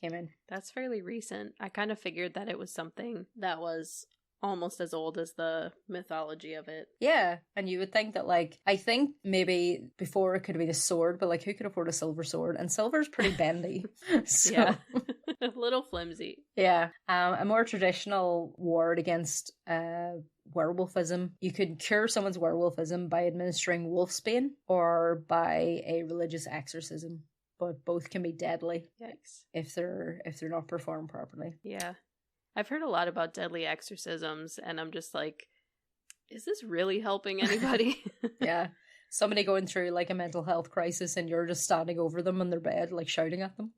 Speaker 1: came in.
Speaker 2: That's fairly recent. I kind of figured that it was something that was almost as old as the mythology of it.
Speaker 1: Yeah, and you would think that like, I think maybe before it could be the sword, but like who could afford a silver sword? And silver's pretty bendy. So.
Speaker 2: Yeah, a little flimsy.
Speaker 1: Yeah, a more traditional ward against werewolfism. You could cure someone's werewolfism by administering wolfsbane or by a religious exorcism, but both can be deadly.
Speaker 2: Yikes.
Speaker 1: if they're not performed properly.
Speaker 2: Yeah, I've heard a lot about deadly exorcisms, and I'm just like, is this really helping anybody?
Speaker 1: Yeah, somebody going through like a mental health crisis, and you're just standing over them in their bed, like shouting at them.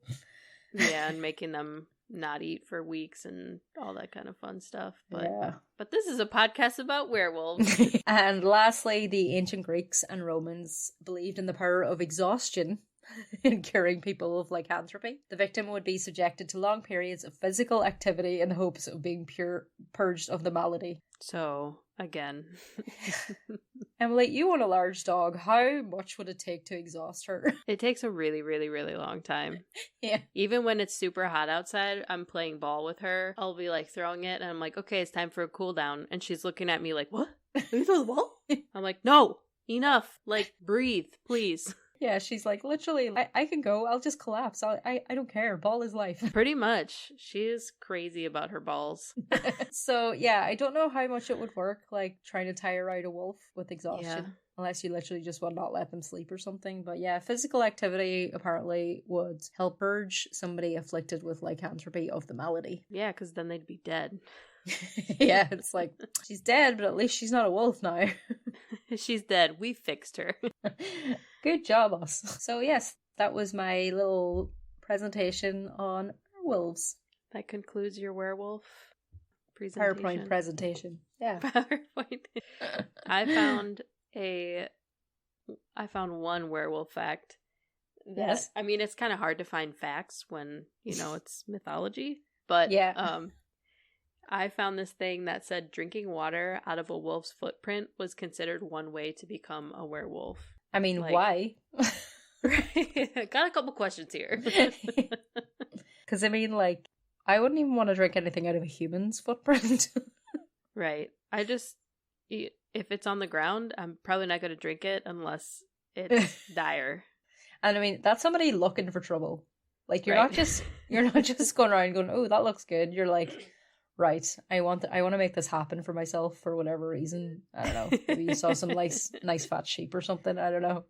Speaker 2: Yeah, and making them not eat for weeks and all that kind of fun stuff. But this is a podcast about werewolves.
Speaker 1: And lastly, the ancient Greeks and Romans believed in the power of exhaustion in curing people of lycanthropy. The victim would be subjected to long periods of physical activity in the hopes of being purged of the malady.
Speaker 2: So, again.
Speaker 1: Emily, you want a large dog. How much would it take to exhaust her?
Speaker 2: It takes a really, really, really long time.
Speaker 1: Yeah.
Speaker 2: Even when it's super hot outside, I'm playing ball with her. I'll be like throwing it, and I'm like, okay, it's time for a cool down. And she's looking at me like, what? Are you throwing the ball? I'm like, no, enough. Like, breathe, please.
Speaker 1: Yeah, she's like, literally, I can go. I'll just collapse. I don't care. Ball is life.
Speaker 2: Pretty much. She is crazy about her balls.
Speaker 1: So, yeah, I don't know how much it would work, like, trying to tire out a wolf with exhaustion. Yeah. Unless you literally just would not let them sleep or something. But yeah, physical activity apparently would help purge somebody afflicted with lycanthropy of the malady.
Speaker 2: Yeah, because then they'd be dead.
Speaker 1: Yeah, it's like, she's dead, but at least she's not a wolf now.
Speaker 2: She's dead. We fixed her.
Speaker 1: Good job, us. So yes, that was my little presentation on werewolves.
Speaker 2: That concludes your werewolf presentation.
Speaker 1: PowerPoint presentation. Yeah.
Speaker 2: PowerPoint. I found one werewolf fact.
Speaker 1: Yes.
Speaker 2: I mean, it's kind of hard to find facts when, it's mythology. But
Speaker 1: yeah.
Speaker 2: I found this thing that said drinking water out of a wolf's footprint was considered one way to become a werewolf.
Speaker 1: I mean, why?
Speaker 2: Got a couple questions here.
Speaker 1: Because, I mean, I wouldn't even want to drink anything out of a human's footprint.
Speaker 2: Right. If it's on the ground, I'm probably not going to drink it unless it's dire. And
Speaker 1: I mean, that's somebody looking for trouble. You're not just going around going, oh, that looks good. You're like, right, I want to make this happen for myself for whatever reason. I don't know. Maybe you saw some nice fat sheep or something. I don't know.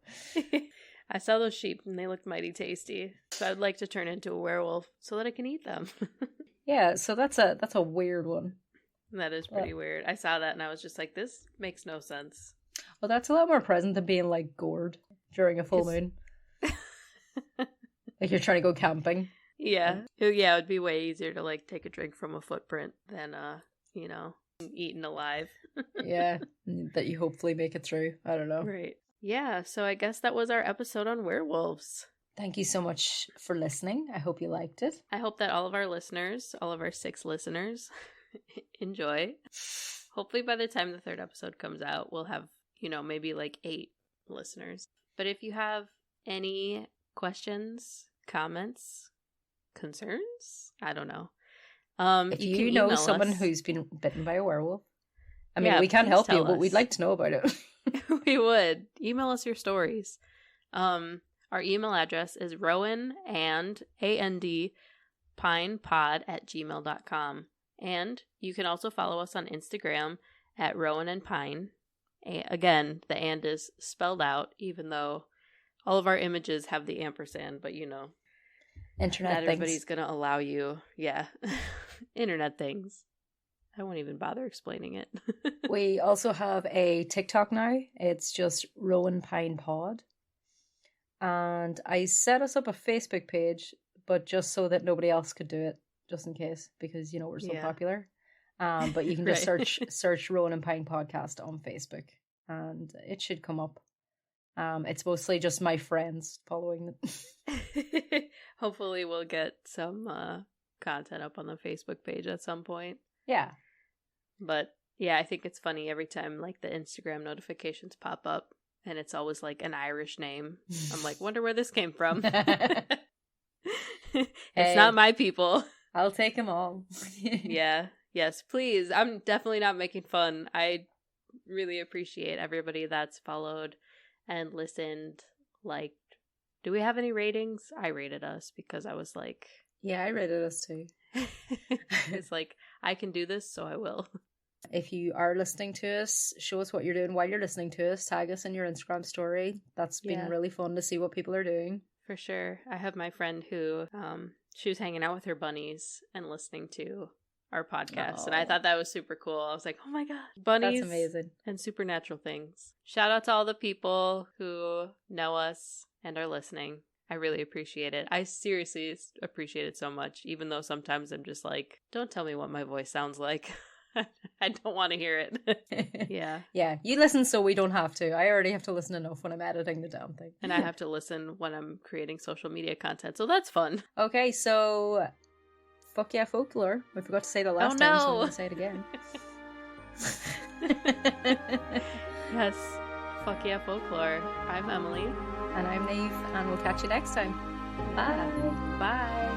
Speaker 2: I saw those sheep and they looked mighty tasty. So I'd like to turn into a werewolf so that I can eat them.
Speaker 1: Yeah, so that's a weird one.
Speaker 2: That is pretty weird. I saw that and I was just like, this makes no sense.
Speaker 1: Well, that's a lot more present than being gored during a full moon. You're trying to go camping.
Speaker 2: Yeah. Yeah, it would be way easier to take a drink from a footprint than eaten alive.
Speaker 1: Yeah, that you hopefully make it through. I don't know.
Speaker 2: Right. Yeah, so I guess that was our episode on werewolves.
Speaker 1: Thank you so much for listening. I hope you liked it.
Speaker 2: I hope that all of our 6 listeners, enjoy. Hopefully by the time the 3rd episode comes out, we'll have, maybe 8 listeners. But if you have any questions, comments, concerns, I don't know.
Speaker 1: If you know someone who's been bitten by a werewolf, I mean, we can't help you, but we'd like to know about it.
Speaker 2: We would. Email us your stories. Our email address is rowanandpinepod@gmail.com. And you can also follow us on Instagram at rowanandpine. Again, the and is spelled out, even though all of our images have the ampersand, but
Speaker 1: internet things.
Speaker 2: Everybody's going to allow you. Yeah. Internet things. I won't even bother explaining it.
Speaker 1: We also have a TikTok now. It's just Rowan Pine Pod. And I set us up a Facebook page, but just so that nobody else could do it, just in case, because, we're so popular. But you can just search Rowan and Pine Podcast on Facebook, and it should come up. It's mostly just my friends following it.
Speaker 2: Hopefully we'll get some content up on the Facebook page at some point.
Speaker 1: Yeah.
Speaker 2: But yeah, I think it's funny every time the Instagram notifications pop up and it's always an Irish name. I'm like, wonder where this came from. It's not my people.
Speaker 1: I'll take them all.
Speaker 2: Yeah. Yes, please. I'm definitely not making fun. I really appreciate everybody that's followed and listened. Do we have any ratings? I rated us because I was like...
Speaker 1: Yeah, I rated us too.
Speaker 2: It's I can do this, so I will.
Speaker 1: If you are listening to us, show us what you're doing while you're listening to us. Tag us in your Instagram story. That's been really fun to see what people are doing. For sure. I have my friend who, she was hanging out with her bunnies and listening to our podcast. And I thought that was super cool. I was like, oh my God. Bunnies. That's amazing. And supernatural things. Shout out to all the people who know us and are listening. I really appreciate it. I seriously appreciate it so much, even though sometimes I'm just like, don't tell me what my voice sounds like. I don't want to hear it. Yeah. Yeah. You listen so we don't have to. I already have to listen enough when I'm editing the damn thing. And I have to listen when I'm creating social media content. So that's fun. Okay, so fuck yeah, folklore. We forgot to say the last time, so I'm going to say it again. Yes. Fuck yeah, folklore. I'm Emily. And I'm Niamh, and we'll catch you next time. Bye. Bye.